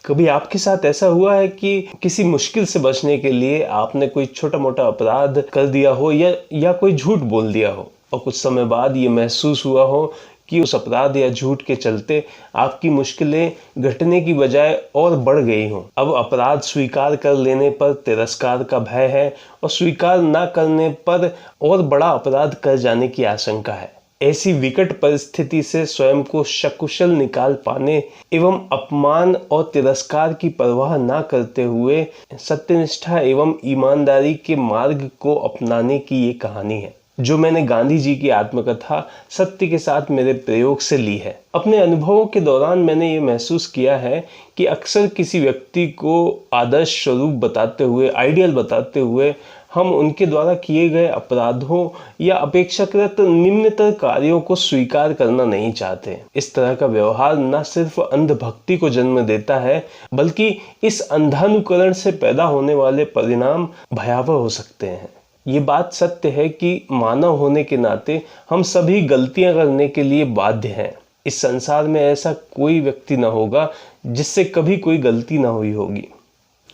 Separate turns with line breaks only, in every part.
कभी आपके साथ ऐसा हुआ है कि किसी मुश्किल से बचने के लिए आपने कोई छोटा मोटा अपराध कर दिया हो या कोई झूठ बोल दिया हो और कुछ समय बाद ये महसूस हुआ हो कि उस अपराध या झूठ के चलते आपकी मुश्किलें घटने की बजाय और बढ़ गई हों। अब अपराध स्वीकार कर लेने पर तिरस्कार का भय है और स्वीकार न करने पर और बड़ा अपराध कर जाने की आशंका है। ऐसी विकट परिस्थिति से स्वयं को सकुशल निकाल पाने एवं अपमान और तिरस्कार की परवाह न करते हुए सत्यनिष्ठा एवं ईमानदारी के मार्ग को अपनाने की ये कहानी है, जो मैंने गांधी जी की आत्मकथा सत्य के साथ मेरे प्रयोग से ली है। अपने अनुभवों के दौरान मैंने ये महसूस किया है कि अक्सर किसी व्यक्ति को आदर्श स्वरूप बताते हुए, आइडियल बताते हुए हम उनके द्वारा किए गए अपराधों या अपेक्षाकृत निम्नतर कार्यों को स्वीकार करना नहीं चाहते। इस तरह का व्यवहार न सिर्फ अंधभक्ति को जन्म देता है, बल्कि इस अंधानुकरण से पैदा होने वाले परिणाम भयावह हो सकते हैं। ये बात सत्य है कि मानव होने के नाते हम सभी गलतियां करने के लिए बाध्य हैं। इस संसार में ऐसा कोई व्यक्ति न होगा जिससे कभी कोई गलती न हुई होगी,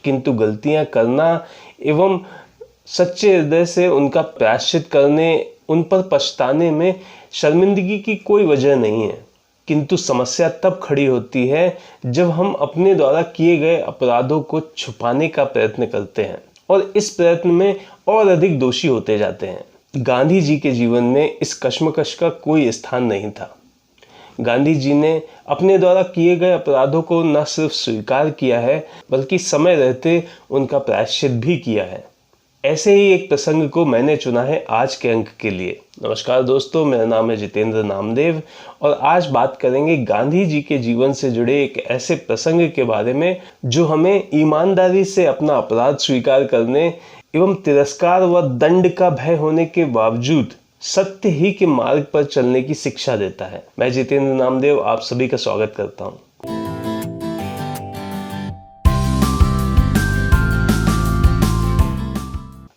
किंतु गलतियां करना एवं सच्चे हृदय से उनका प्रायश्चित करने, उन पर पछताने में शर्मिंदगी की कोई वजह नहीं है। किंतु समस्या तब खड़ी होती है जब हम अपने द्वारा किए गए अपराधों को छुपाने का प्रयत्न करते हैं और इस प्रयत्न में और अधिक दोषी होते जाते हैं। गांधी जी के जीवन में इस कश्मकश का कोई स्थान नहीं था। गांधी जी ने अपने द्वारा किए गए अपराधों को न सिर्फ स्वीकार किया है, बल्कि समय रहते उनका प्रायश्चित भी किया है। ऐसे ही एक प्रसंग को मैंने चुना है आज के अंक के लिए। नमस्कार दोस्तों, मेरा नाम है जितेंद्र नामदेव और आज बात करेंगे गांधी जी के जीवन से जुड़े एक ऐसे प्रसंग के बारे में जो हमें ईमानदारी से अपना अपराध स्वीकार करने एवं तिरस्कार व दंड का भय होने के बावजूद सत्य ही के मार्ग पर चलने की शिक्षा देता है। मैं जितेंद्र नामदेव आप सभी का स्वागत करता हूँ।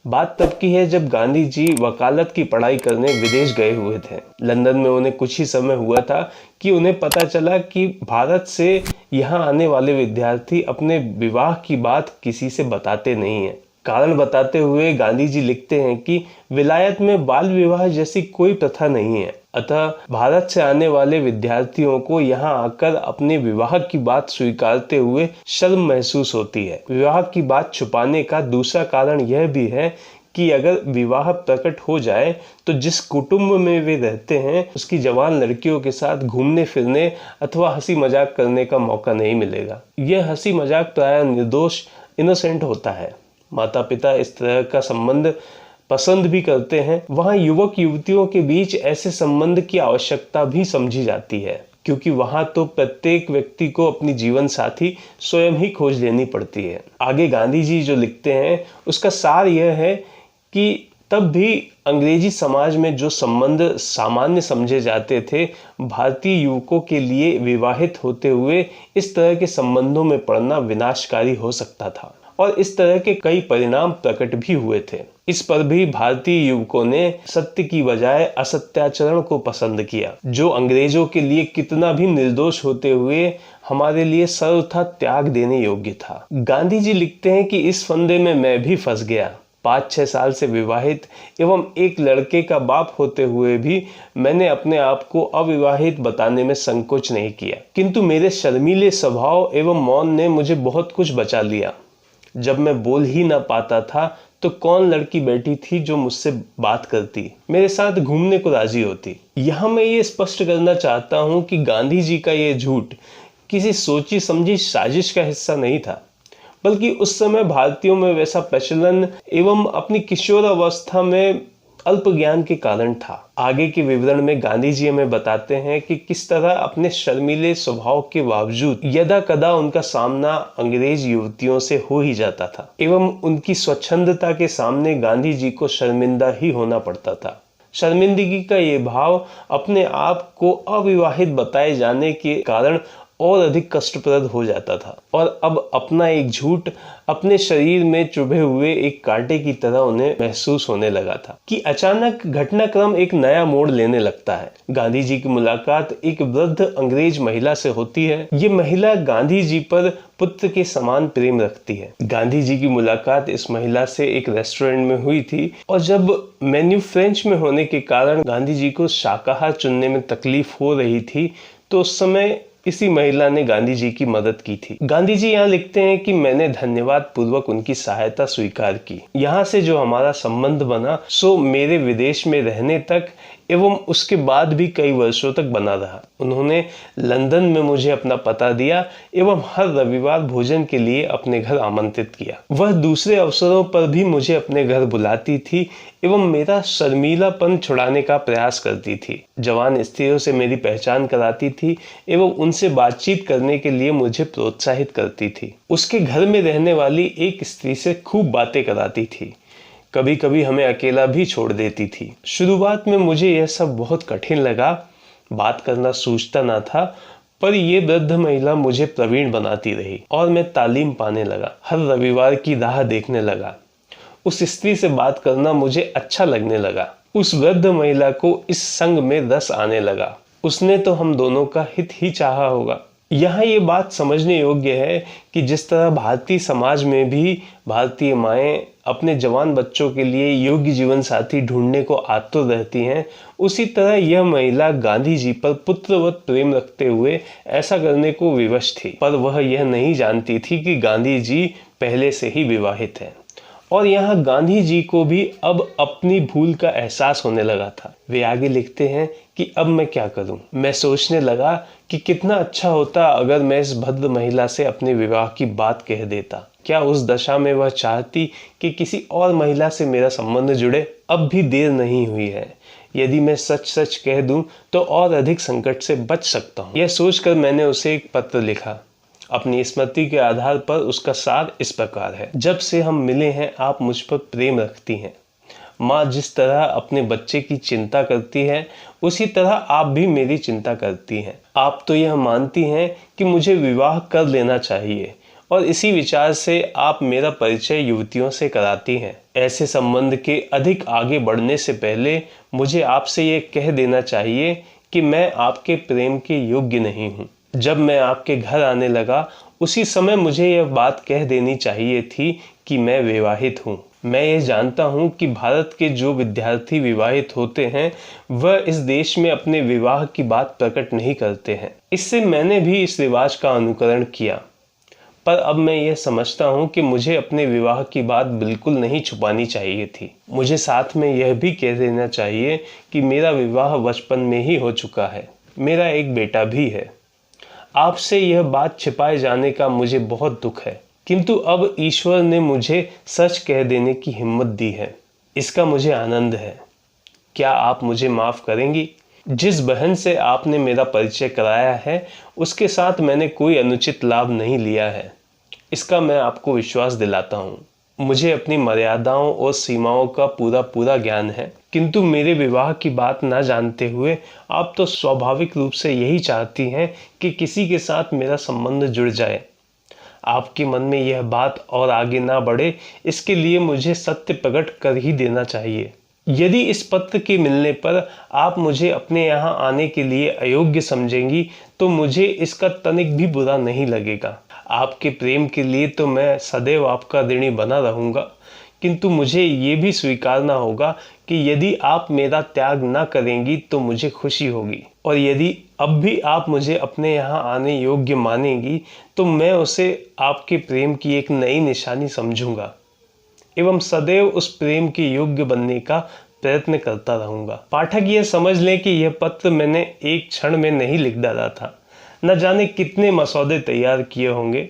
बात तब की है जब गांधी जी वकालत की पढ़ाई करने विदेश गए हुए थे। लंदन में उन्हें कुछ ही समय हुआ था कि उन्हें पता चला कि भारत से यहाँ आने वाले विद्यार्थी अपने विवाह की बात किसी से बताते नहीं हैं। कारण बताते हुए गांधी जी लिखते हैं कि विलायत में बाल विवाह जैसी कोई प्रथा नहीं है, अतः भारत से आने वाले विद्यार्थियों को यहाँ आकर अपने विवाह की बात स्वीकारते हुए शर्म महसूस होती है। विवाह की बात छुपाने का दूसरा कारण यह भी है कि अगर विवाह प्रकट हो जाए तो जिस कुटुंब में वे रहते हैं उसकी जवान लड़कियों के साथ घूमने फिरने अथवा हंसी मजाक करने का मौका नहीं मिलेगा। यह हंसी मजाक प्राय निर्दोष, इनोसेंट होता है। माता पिता इस तरह का संबंध पसंद भी करते हैं। वहाँ युवक युवतियों के बीच ऐसे संबंध की आवश्यकता भी समझी जाती है, क्योंकि वहाँ तो प्रत्येक व्यक्ति को अपनी जीवन साथी स्वयं ही खोज लेनी पड़ती है। आगे गांधी जी जो लिखते हैं उसका सार यह है कि तब भी अंग्रेजी समाज में जो संबंध सामान्य समझे जाते थे, भारतीय युवकों के लिए विवाहित होते हुए इस तरह के संबंधों में पड़ना विनाशकारी हो सकता था और इस तरह के कई परिणाम प्रकट भी हुए थे। इस पर भी भारतीय युवकों ने सत्य की बजाय असत्याचरण को पसंद किया, जो अंग्रेजों के लिए कितना भी निर्दोष होते हुए हमारे लिए सर्वथा त्याग देने योग्य था। गांधी जी लिखते हैं कि इस फंदे में मैं भी फंस गया। 5-6 साल से विवाहित एवं एक लड़के का बाप होते हुए भी मैंने अपने आप को अविवाहित बताने में संकोच नहीं किया, किंतु मेरे शर्मीले स्वभाव एवं मौन ने मुझे बहुत कुछ बचा लिया। जब मैं बोल ही ना पाता था तो कौन लड़की बैठी थी जो मुझसे बात करती, मेरे साथ घूमने को राजी होती। यहाँ मैं ये स्पष्ट करना चाहता हूँ कि गांधी जी का ये झूठ किसी सोची समझी साजिश का हिस्सा नहीं था, बल्कि उस समय भारतीयों में वैसा प्रचलन एवं अपनी किशोरावस्था में अल्प ज्ञान के कारण था। आगे के विवरण में गांधी जी हमें बताते हैं कि किस तरह अपने शर्मीले स्वभाव के बावजूद यदा कदा उनका सामना अंग्रेज युवतियों से हो ही जाता था एवं उनकी स्वच्छंदता के सामने गांधी जी को शर्मिंदा ही होना पड़ता था। शर्मिंदगी का ये भाव अपने आप को अविवाहित बताए जाने के कारण और अधिक कष्टप्रद हो जाता था और अब अपना एक झूठ अपने शरीर में चुभे हुए एक कांटे की तरह उन्हें महसूस होने लगा था कि अचानक घटनाक्रम एक नया मोड़ लेने लगता है। गांधी जी की मुलाकात एक वृद्ध अंग्रेज महिला से होती है। ये महिला गांधी जी पर पुत्र के समान प्रेम रखती है। गांधी जी की मुलाकात इस महिला से एक रेस्टोरेंट में हुई थी और जब मेन्यू फ्रेंच में होने के कारण गांधी जी को शाकाहार चुनने में तकलीफ हो रही थी, तो उस समय इसी महिला ने गांधी जी की मदद की थी। गांधी जी यहाँ लिखते हैं कि मैंने धन्यवाद पूर्वक उनकी सहायता स्वीकार की। यहाँ से जो हमारा संबंध बना सो मेरे विदेश में रहने तक एवं उसके बाद भी कई वर्षों तक बना रहा। उन्होंने लंदन में मुझे अपना पता दिया एवं हर रविवार भोजन के लिए अपने घर आमंत्रित किया। वह दूसरे अवसरों पर भी मुझे अपने घर बुलाती थी एवं मेरा शर्मीलापन छुड़ाने का प्रयास करती थी। जवान स्त्रियों से मेरी पहचान कराती थी एवं उनसे बातचीत करने के लिए मुझे प्रोत्साहित करती थी। उसके घर में रहने वाली एक स्त्री से खूब बातें कराती थी। कभी कभी हमें अकेला भी छोड़ देती थी। शुरुआत में मुझे यह सब बहुत कठिन लगा, बात करना सूझता ना था, पर ये वृद्ध महिला मुझे प्रवीण बनाती रही और मैं तालीम पाने लगा। हर रविवार की राह देखने लगा। उस स्त्री से बात करना मुझे अच्छा लगने लगा। उस वृद्ध महिला को इस संग में रस आने लगा। उसने तो हम दोनों का हित ही चाहा होगा। यहाँ ये बात समझने योग्य है कि जिस तरह भारतीय समाज में भी भारतीय माएं अपने जवान बच्चों के लिए योग्य जीवन साथी ढूंढने को आतुर रहती हैं, उसी तरह यह महिला गांधी जी पर पुत्रवत प्रेम रखते हुए ऐसा करने को विवश थी। पर वह यह नहीं जानती थी कि गांधी जी पहले से ही विवाहित हैं। और यहाँ गांधी जी को भी अब अपनी भूल का एहसास होने लगा था। वे आगे लिखते हैं कि अब मैं क्या करूं? मैं सोचने लगा कि कितना अच्छा होता अगर मैं इस भद्र महिला से अपने विवाह की बात कह देता। क्या उस दशा में वह चाहती कि किसी और महिला से मेरा संबंध जुड़े? अब भी देर नहीं हुई है। यदि मैं सच सच कह दूं तो और अधिक संकट से बच सकता हूं। यह सोचकर मैंने उसे एक पत्र लिखा। अपनी स्मृति के आधार पर उसका सार इस प्रकार है। जब से हम मिले हैं आप मुझ पर प्रेम रखती हैं। माँ जिस तरह अपने बच्चे की चिंता करती है उसी तरह आप भी मेरी चिंता करती हैं। आप तो यह मानती हैं कि मुझे विवाह कर लेना चाहिए और इसी विचार से आप मेरा परिचय युवतियों से कराती हैं। ऐसे संबंध के अधिक आगे बढ़ने से पहले मुझे आपसे ये कह देना चाहिए कि मैं आपके प्रेम के योग्य नहीं हूँ। जब मैं आपके घर आने लगा उसी समय मुझे यह बात कह देनी चाहिए थी कि मैं विवाहित हूँ। मैं ये जानता हूँ कि भारत के जो विद्यार्थी विवाहित होते हैं वह इस देश में अपने विवाह की बात प्रकट नहीं करते हैं। इससे मैंने भी इस रिवाज का अनुकरण किया। पर अब मैं यह समझता हूँ कि मुझे अपने विवाह की बात बिल्कुल नहीं छुपानी चाहिए थी। मुझे साथ में यह भी कह देना चाहिए कि मेरा विवाह बचपन में ही हो चुका है। मेरा एक बेटा भी है। आपसे यह बात छिपाए जाने का मुझे बहुत दुख है, किंतु अब ईश्वर ने मुझे सच कह देने की हिम्मत दी है। इसका मुझे आनंद है। क्या आप मुझे माफ करेंगी? जिस बहन से आपने मेरा परिचय कराया है उसके साथ मैंने कोई अनुचित लाभ नहीं लिया है, इसका मैं आपको विश्वास दिलाता हूँ। मुझे अपनी मर्यादाओं और सीमाओं का पूरा ज्ञान है, किंतु मेरे विवाह की बात ना जानते हुए आप तो स्वाभाविक रूप से यही चाहती हैं कि किसी के साथ मेरा संबंध जुड़ जाए। आपके मन में यह बात और आगे ना बढ़े इसके लिए मुझे सत्य प्रकट कर ही देना चाहिए। यदि इस पत्र के मिलने पर आप मुझे अपने यहाँ आने के लिए अयोग्य समझेंगी तो मुझे इसका तनिक भी बुरा नहीं लगेगा। आपके प्रेम के लिए तो मैं सदैव आपका ऋणी बना रहूँगा, किंतु मुझे ये भी स्वीकारना होगा कि यदि आप मेरा त्याग न करेंगी तो मुझे खुशी होगी, और यदि अब भी आप मुझे अपने यहाँ आने योग्य मानेंगी तो मैं उसे आपके प्रेम की एक नई निशानी समझूंगा एवं सदैव उस प्रेम के योग्य बनने का प्रयत्न करता रहूंगा। पाठक यह समझ लें कि यह पत्र मैंने एक क्षण में नहीं लिख डाला था। न जाने कितने मसौदे तैयार किए होंगे,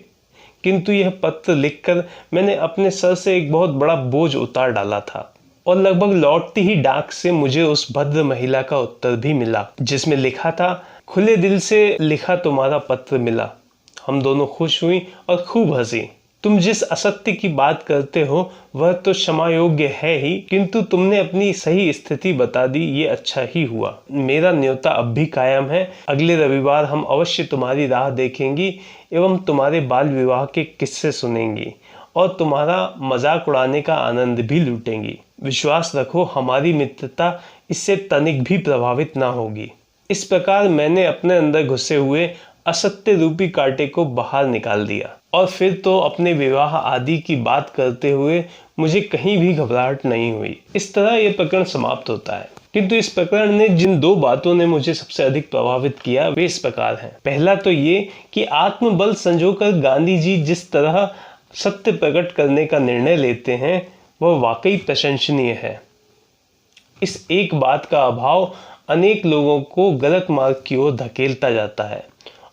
किंतु यह पत्र लिखकर मैंने अपने सर से एक बहुत बड़ा बोझ उतार डाला था। और लगभग लौटती ही डाक से मुझे उस भद्र महिला का उत्तर भी मिला जिसमें लिखा था, खुले दिल से लिखा तुम्हारा पत्र मिला। हम दोनों खुश हुई और खूब हंसी। तुम जिस असत्य की बात करते हो वह तो क्षमा योग्य है ही, किंतु तुमने अपनी सही स्थिति बता दी, ये अच्छा ही हुआ। मेरा न्योता अब भी कायम है। अगले रविवार हम अवश्य तुम्हारी राह देखेंगी एवं तुम्हारे बाल विवाह के किस्से सुनेंगी और तुम्हारा मजाक उड़ाने का आनंद भी लूटेंगी। विश्वास रखो, हमारी मित्रता इससे तनिक भी प्रभावित ना होगी। इस प्रकार मैंने अपने अंदर घुसे हुए असत्य रूपी कांटे को बाहर निकाल दिया और फिर तो अपने विवाह आदि की बात करते हुए मुझे कहीं भी घबराहट नहीं हुई। इस तरह यह प्रकरण समाप्त होता है। किंतु इस प्रकरण ने जिन दो बातों ने मुझे सबसे अधिक प्रभावित किया वे इस प्रकार हैं। पहला तो ये कि आत्मबल संजोकर गांधी जी जिस तरह सत्य प्रकट करने का निर्णय लेते हैं वह वाकई प्रशंसनीय है। इस एक बात का अभाव अनेक लोगों को गलत मार्ग की ओर धकेलता जाता है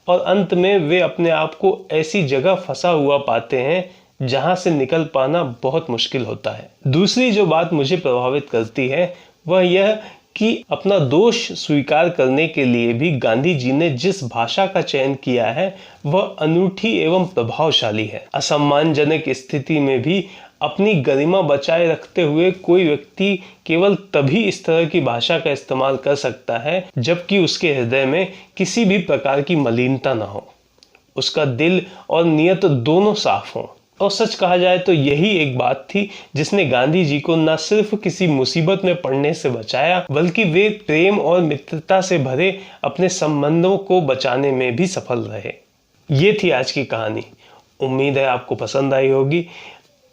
और अंत में वे अपने आप को ऐसी जगह फंसा हुआ पाते हैं जहां से निकल पाना बहुत मुश्किल होता है। दूसरी जो बात मुझे प्रभावित करती है वह यह कि अपना दोष स्वीकार करने के लिए भी गांधी जी ने जिस भाषा का चयन किया है वह अनूठी एवं प्रभावशाली है। असम्मानजनक स्थिति में भी अपनी गरिमा बचाए रखते हुए कोई व्यक्ति केवल तभी इस तरह की भाषा का इस्तेमाल कर सकता है जबकि उसके हृदय में किसी भी प्रकार की मलिनता न हो, उसका दिल और नियत दोनों साफ हों। और सच कहा जाए तो यही एक बात थी जिसने गांधी जी को न सिर्फ किसी मुसीबत में पड़ने से बचाया बल्कि वे प्रेम और मित्रता से भरे अपने संबंधों को बचाने में भी सफल रहे। ये थी आज की कहानी। उम्मीद है आपको पसंद आई होगी।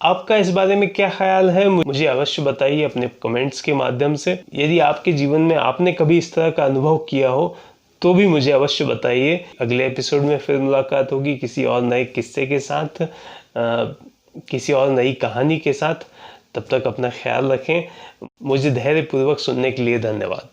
आपका इस बारे में क्या ख्याल है मुझे अवश्य बताइए अपने कमेंट्स के माध्यम से। यदि आपके जीवन में आपने कभी इस तरह का अनुभव किया हो तो भी मुझे अवश्य बताइए। अगले एपिसोड में फिर मुलाकात होगी किसी और नए किस्से के साथ, किसी और नई कहानी के साथ। तब तक अपना ख्याल रखें। मुझे धैर्यपूर्वक सुनने के लिए धन्यवाद।